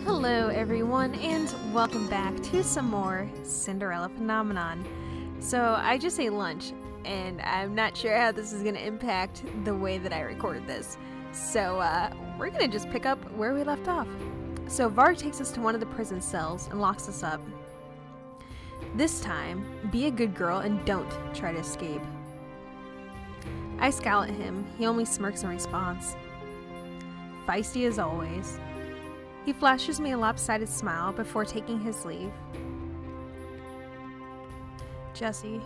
Hello everyone, and welcome back to some more Cinderella Phenomenon. So I just ate lunch, and I'm not sure how this is going to impact the way that I record this. So we're going to just pick up where we left off. So Varg takes us to one of the prison cells and locks us up. This time, be a good girl and don't try to escape. I scowl at him. He only smirks in response. Feisty as always. He flashes me a lopsided smile before taking his leave. Jessie.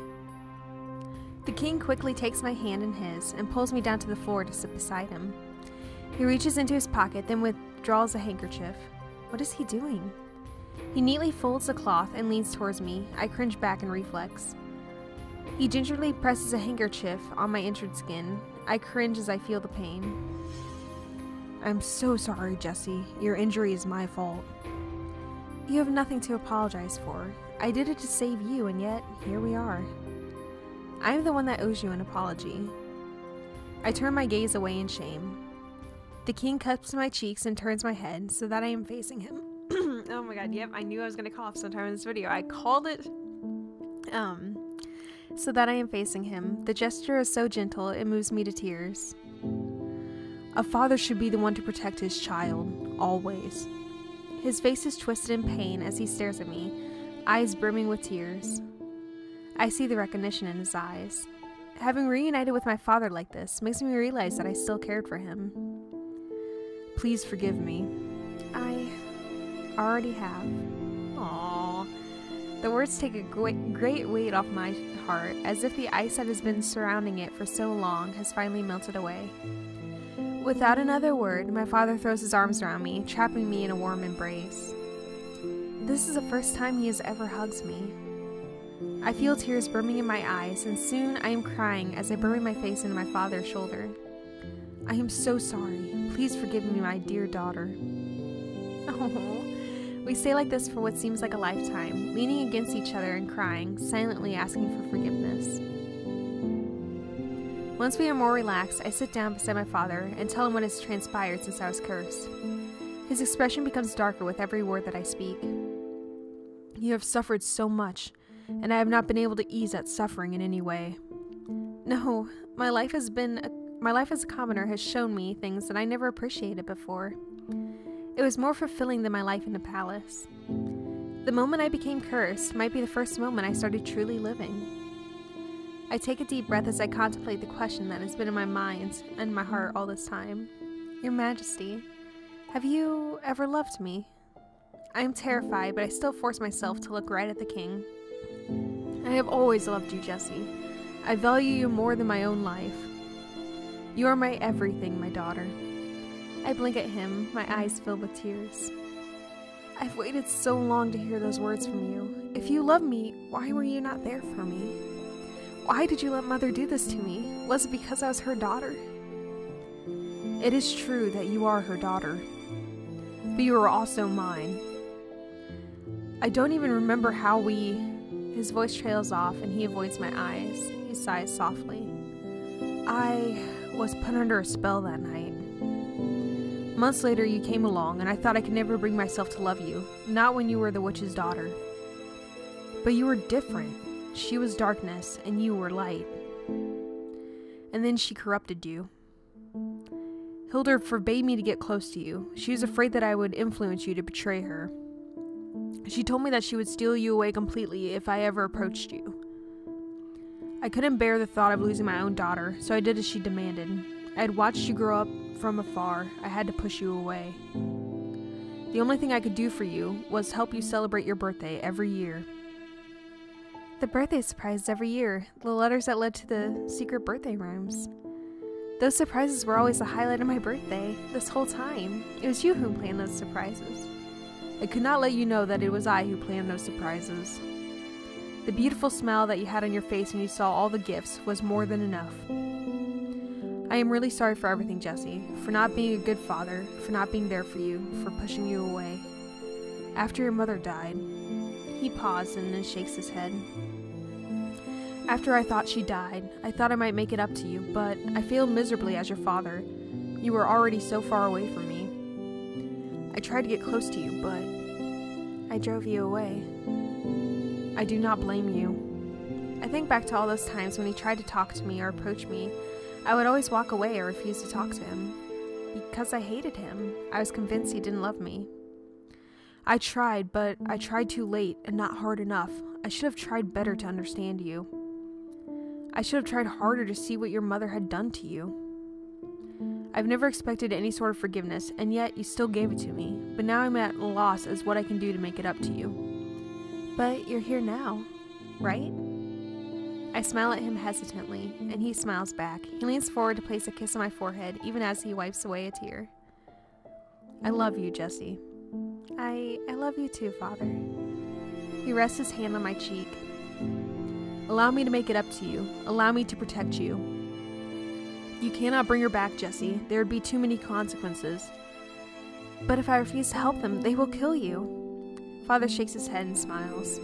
The king quickly takes my hand in his and pulls me down to the floor to sit beside him. He reaches into his pocket, then withdraws a handkerchief. What is he doing? He neatly folds the cloth and leans towards me. I cringe back in reflex. He gingerly presses a handkerchief on my injured skin. I cringe as I feel the pain. I'm so sorry, Jessie. Your injury is my fault. You have nothing to apologize for. I did it to save you, and yet, here we are. I am the one that owes you an apology. I turn my gaze away in shame. The king cups my cheeks and turns my head so that I am facing him. Oh my god, yep, I knew I was gonna cough sometime in this video. I called it. So that I am facing him. The gesture is so gentle, it moves me to tears. A father should be the one to protect his child, always. His face is twisted in pain as he stares at me, eyes brimming with tears. I see the recognition in his eyes. Having reunited with my father like this makes me realize that I still cared for him. Please forgive me. I already have. Aww. The words take a great weight off my heart, as if the ice that has been surrounding it for so long has finally melted away. Without another word, my father throws his arms around me, trapping me in a warm embrace. This is the first time he has ever hugged me. I feel tears brimming in my eyes, and soon I am crying as I bury my face into my father's shoulder. I am so sorry. Please forgive me, my dear daughter. Oh, we stay like this for what seems like a lifetime, leaning against each other and crying, silently asking for forgiveness. Once we are more relaxed, I sit down beside my father and tell him what has transpired since I was cursed. His expression becomes darker with every word that I speak. You have suffered so much, and I have not been able to ease that suffering in any way. No, my life as a commoner has shown me things that I never appreciated before. It was more fulfilling than my life in the palace. The moment I became cursed might be the first moment I started truly living. I take a deep breath as I contemplate the question that has been in my mind and my heart all this time. Your Majesty, have you ever loved me? I am terrified, but I still force myself to look right at the king. I have always loved you, Jessie. I value you more than my own life. You are my everything, my daughter. I blink at him, my eyes filled with tears. I've waited so long to hear those words from you. If you love me, why were you not there for me? Why did you let Mother do this to me? Was it because I was her daughter? It is true that you are her daughter, but you are also mine. I don't even remember how His voice trails off and he avoids my eyes. He sighs softly. I was put under a spell that night. Months later you came along and I thought I could never bring myself to love you, not when you were the witch's daughter. But you were different. She was darkness, and you were light. And then she corrupted you. Hilda forbade me to get close to you. She was afraid that I would influence you to betray her. She told me that she would steal you away completely if I ever approached you. I couldn't bear the thought of losing my own daughter, so I did as she demanded. I had watched you grow up from afar. I had to push you away. The only thing I could do for you was help you celebrate your birthday every year. The birthday surprises every year, the letters that led to the secret birthday rooms. Those surprises were always the highlight of my birthday, this whole time. It was you who planned those surprises. I could not let you know that it was I who planned those surprises. The beautiful smile that you had on your face when you saw all the gifts was more than enough. I am really sorry for everything, Jessie, for not being a good father, for not being there for you, for pushing you away. After your mother died, he paused and then shakes his head. After I thought she died, I thought I might make it up to you, but I failed miserably as your father. You were already so far away from me. I tried to get close to you, but I drove you away. I do not blame you. I think back to all those times when he tried to talk to me or approach me. I would always walk away or refuse to talk to him. Because I hated him. I was convinced he didn't love me. I tried, but I tried too late and not hard enough. I should have tried better to understand you. I should have tried harder to see what your mother had done to you. I've never expected any sort of forgiveness, and yet you still gave it to me. But now I'm at a loss as what I can do to make it up to you. But you're here now, right? I smile at him hesitantly, and he smiles back. He leans forward to place a kiss on my forehead, even as he wipes away a tear. I love you, Jesse. I love you too, Father. He rests his hand on my cheek. Allow me to make it up to you. Allow me to protect you. You cannot bring her back, Jesse. There would be too many consequences. But if I refuse to help them, they will kill you. Father shakes his head and smiles.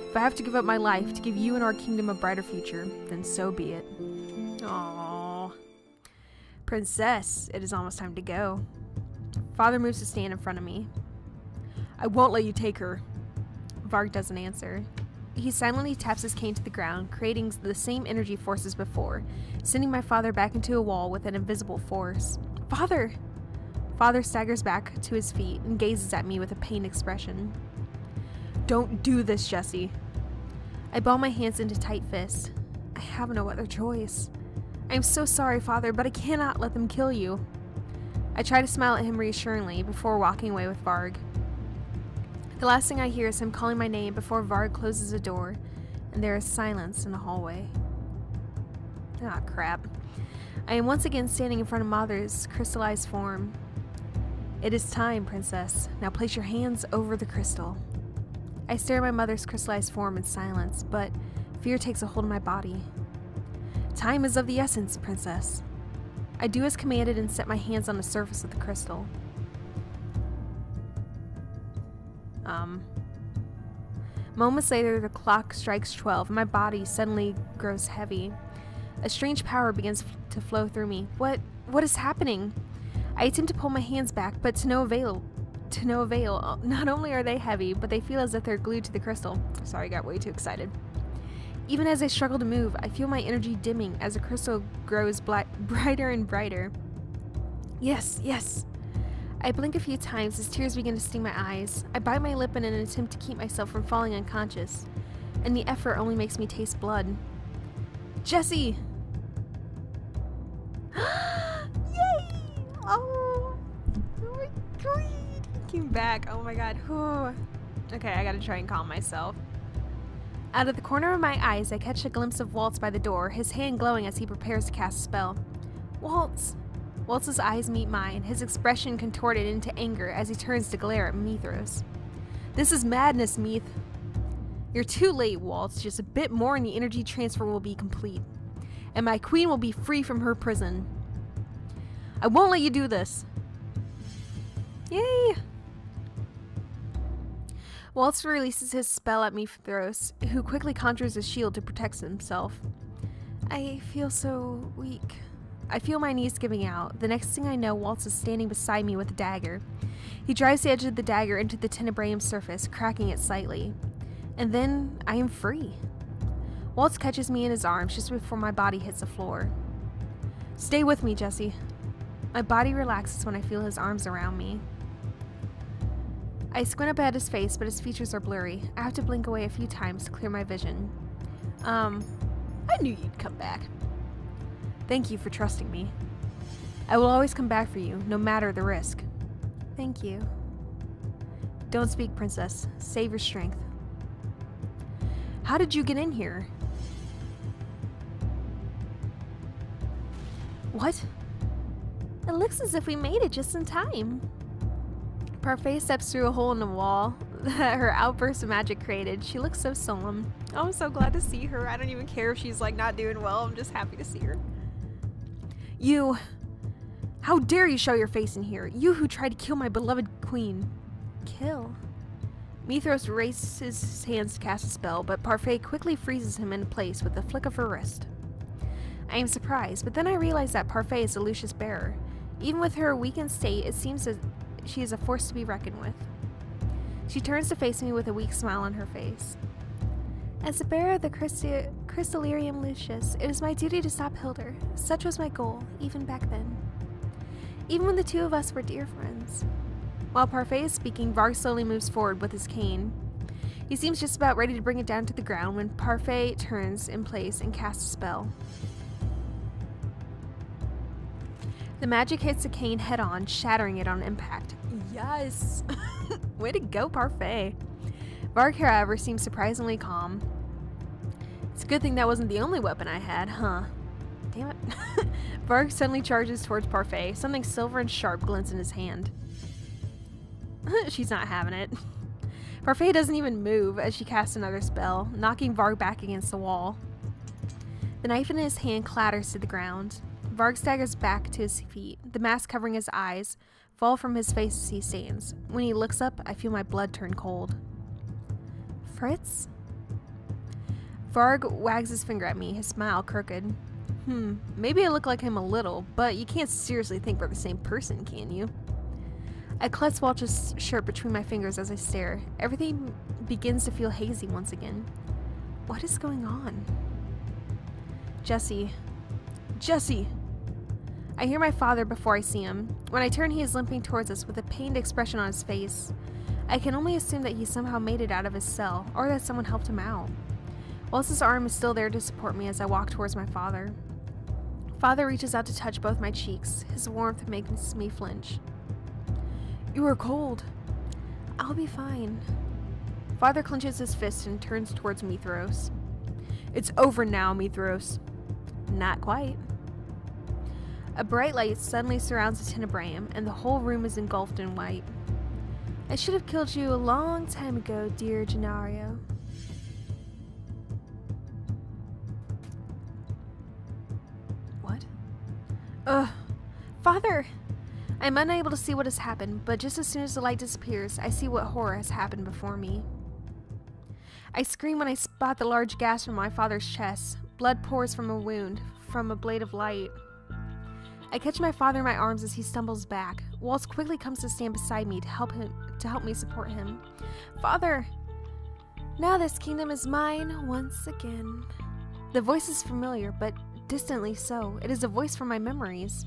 If I have to give up my life to give you and our kingdom a brighter future, then so be it. Aww. Princess, it is almost time to go. Father moves to stand in front of me. I won't let you take her. Varg doesn't answer. He silently taps his cane to the ground, creating the same energy force as before, sending my father back into a wall with an invisible force. Father! Father staggers back to his feet and gazes at me with a pained expression. Don't do this, Jesse. I ball my hands into tight fists. I have no other choice. I am so sorry, Father, but I cannot let them kill you. I try to smile at him reassuringly before walking away with Varg. The last thing I hear is him calling my name before Varg closes the door, and there is silence in the hallway. Ah, crap. I am once again standing in front of Mother's crystallized form. It is time, Princess. Now place your hands over the crystal. I stare at my mother's crystallized form in silence, but fear takes a hold of my body. Time is of the essence, Princess. I do as commanded and set my hands on the surface of the crystal. Moments later, the clock strikes 12 and my body suddenly grows heavy. A strange power begins to flow through me. What is happening? I attempt to pull my hands back, but to no avail. Not only are they heavy, but they feel as if they're glued to the crystal. Sorry, I got way too excited. Even as I struggle to move, I feel my energy dimming as the crystal grows brighter and brighter. Yes, yes. I blink a few times as tears begin to sting my eyes. I bite my lip in an attempt to keep myself from falling unconscious, and the effort only makes me taste blood. Jesse! Yay! Oh my god! He came back. Oh my god. Whew. Okay, I gotta try and calm myself. Out of the corner of my eyes, I catch a glimpse of Waltz by the door, his hand glowing as he prepares to cast a spell. Waltz! Waltz's eyes meet mine, his expression contorted into anger as he turns to glare at Mithros. This is madness, Meath. You're too late, Waltz. Just a bit more and the energy transfer will be complete. And my queen will be free from her prison. I won't let you do this. Yay! Waltz releases his spell at Mithros, who quickly conjures a shield to protect himself. I feel so weak. I feel my knees giving out. The next thing I know, Waltz is standing beside me with a dagger. He drives the edge of the dagger into the tenebraeum surface, cracking it slightly. And then I am free. Waltz catches me in his arms just before my body hits the floor. Stay with me, Jesse. My body relaxes when I feel his arms around me. I squint up at his face, but his features are blurry. I have to blink away a few times to clear my vision. I knew you'd come back. Thank you for trusting me. I will always come back for you, no matter the risk. Thank you. Don't speak, Princess. Save your strength. How did you get in here? What? It looks as if we made it just in time. Parfait steps through a hole in the wall that her outburst of magic created. She looks so solemn. Oh, I'm so glad to see her. I don't even care if she's like not doing well. I'm just happy to see her. You... How dare you show your face in here? You who tried to kill my beloved queen. Kill? Mithros raises his hands to cast a spell, but Parfait quickly freezes him in place with a flick of her wrist. I am surprised, but then I realize that Parfait is a Lucius bearer. Even with her weakened state, it seems that she is a force to be reckoned with. She turns to face me with a weak smile on her face. As the bearer of the Crystallarium Lucius, it is my duty to stop Hilda. Such was my goal, even back then. Even when the two of us were dear friends. While Parfait is speaking, Varg slowly moves forward with his cane. He seems just about ready to bring it down to the ground when Parfait turns in place and casts a spell. The magic hits the cane head-on, shattering it on impact. Yes! Way to go, Parfait! Varg, however, seems surprisingly calm. It's a good thing that wasn't the only weapon I had, huh? Damn it. Varg suddenly charges towards Parfait. Something silver and sharp glints in his hand. She's not having it. Parfait doesn't even move as she casts another spell, knocking Varg back against the wall. The knife in his hand clatters to the ground. Varg staggers back to his feet, the mask covering his eyes fall from his face as he stands. When he looks up, I feel my blood turn cold. Fritz? Varg wags his finger at me, his smile crooked. Maybe I look like him a little, but you can't seriously think we're the same person, can you? I clutch Walsh's shirt between my fingers as I stare. Everything begins to feel hazy once again. What is going on? Jesse. Jesse! I hear my father before I see him. When I turn, he is limping towards us with a pained expression on his face. I can only assume that he somehow made it out of his cell, or that someone helped him out. Walsh's arm is still there to support me as I walk towards my father. Father reaches out to touch both my cheeks. His warmth makes me flinch. You are cold. I'll be fine. Father clenches his fist and turns towards Mithros. It's over now, Mithros. Not quite. A bright light suddenly surrounds the tenebrium, and the whole room is engulfed in white. I should have killed you a long time ago, dear Gennario. What? Father! I'm unable to see what has happened, but just as soon as the light disappears, I see what horror has happened before me. I scream when I spot the large gash on my father's chest. Blood pours from a wound, from a blade of light. I catch my father in my arms as he stumbles back. Walsh quickly comes to stand beside me to help me support him. Father! Now this kingdom is mine once again. The voice is familiar, but distantly so. It is a voice from my memories.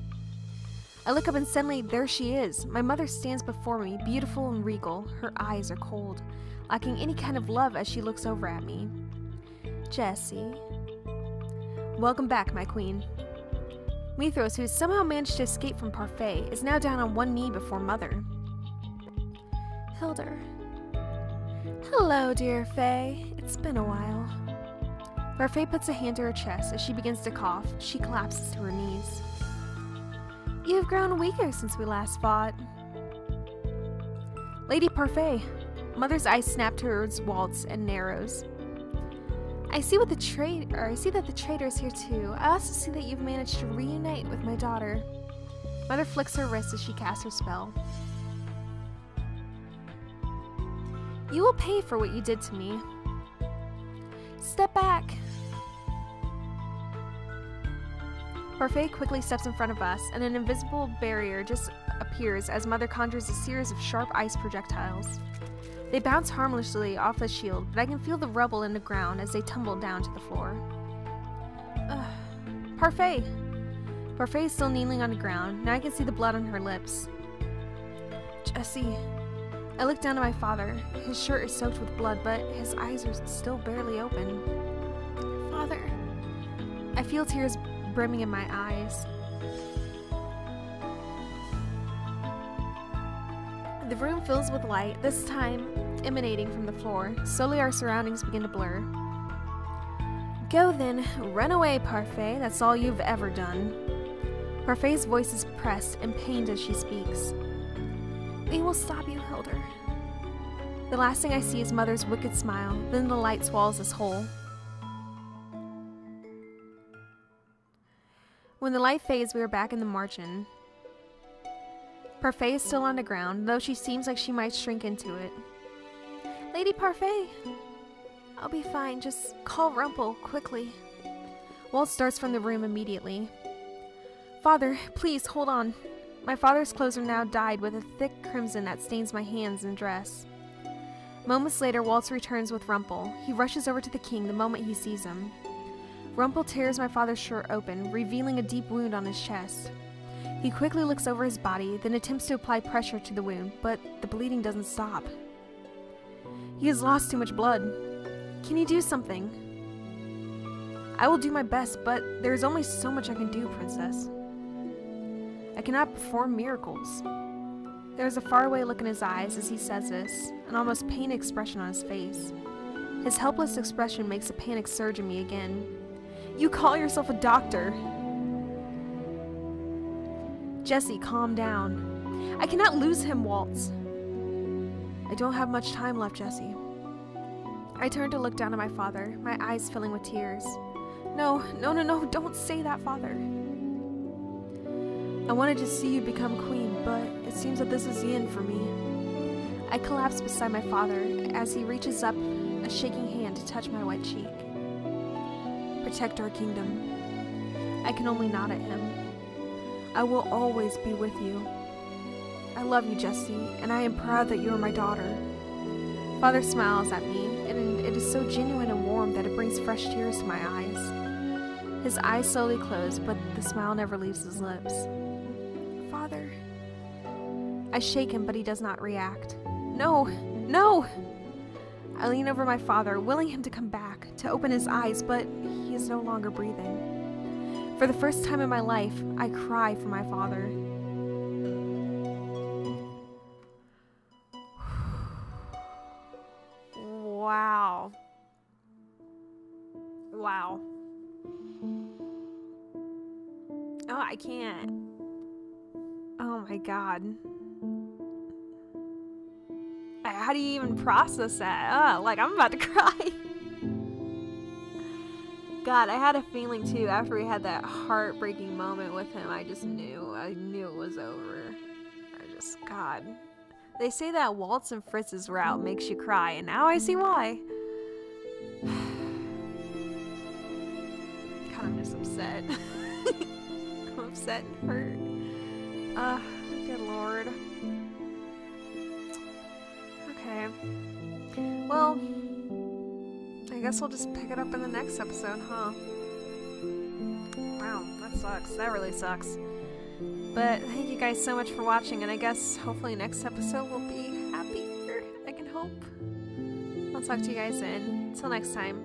I look up and suddenly there she is. My mother stands before me, beautiful and regal. Her eyes are cold, lacking any kind of love as she looks over at me. Jesse. Welcome back, my queen. Mithros, who has somehow managed to escape from Parfait, is now down on one knee before Mother. Hilda. Hello, dear Faye. It's been a while. Parfait puts a hand to her chest. As she begins to cough, she collapses to her knees. You have grown weaker since we last fought. Lady Parfait. Mother's eyes snap towards Waltz and narrows. I see that the traitor is here too. I also see that you've managed to reunite with my daughter. Mother flicks her wrist as she casts her spell. You will pay for what you did to me. Step back. Parfait quickly steps in front of us, and an invisible barrier just appears as Mother conjures a series of sharp ice projectiles. They bounce harmlessly off the shield, but I can feel the rubble in the ground as they tumble down to the floor. Parfait! Parfait is still kneeling on the ground. Now I can see the blood on her lips. Jesse. I look down at my father. His shirt is soaked with blood, but his eyes are still barely open. Father. I feel tears brimming in my eyes. The room fills with light, this time emanating from the floor. Slowly our surroundings begin to blur. Go then, run away, Parfait. That's all you've ever done. Parfait's voice is pressed and pained as she speaks. We will stop you, Hilda. The last thing I see is Mother's wicked smile, then the light swallows us whole. When the light fades, we are back in the margin. Parfait is still on the ground, though she seems like she might shrink into it. Lady Parfait! I'll be fine, just call Rumpel, quickly. Walt starts from the room immediately. Father, please, hold on. My father's clothes are now dyed with a thick crimson that stains my hands and dress. Moments later, Waltz returns with Rumple. He rushes over to the king the moment he sees him. Rumple tears my father's shirt open, revealing a deep wound on his chest. He quickly looks over his body, then attempts to apply pressure to the wound, but the bleeding doesn't stop. He has lost too much blood. Can you do something? I will do my best, but there is only so much I can do, Princess. I cannot perform miracles. There is a faraway look in his eyes as he says this, an almost pained expression on his face. His helpless expression makes a panic surge in me again. You call yourself a doctor. Jesse, calm down. I cannot lose him, Waltz. I don't have much time left, Jesse. I turn to look down at my father, my eyes filling with tears. No, don't say that, Father. I wanted to see you become queen, but it seems that this is the end for me. I collapse beside my father as he reaches up a shaking hand to touch my white cheek. Protect our kingdom. I can only nod at him. I will always be with you. I love you, Jesse, and I am proud that you are my daughter. Father smiles at me, and it is so genuine and warm that it brings fresh tears to my eyes. His eyes slowly close, but the smile never leaves his lips. Father. I shake him, but he does not react. No! I lean over my father, willing him to come back, to open his eyes, but he is no longer breathing. For the first time in my life, I cry for my father. Wow. Oh, I can't. Oh my god. How do you even process that? Like, I'm about to cry. God, I had a feeling too after we had that heartbreaking moment with him. I knew it was over. God. They say that Waltz and Fritz's route makes you cry, and now I see why. God, I'm just upset. I'm upset and hurt. Good lord. Okay. Well, I guess we'll just pick it up in the next episode, huh? Wow, that sucks. That really sucks. But thank you guys so much for watching, and I guess hopefully next episode will be happier. I can hope. I'll talk to you guys then. Until next time.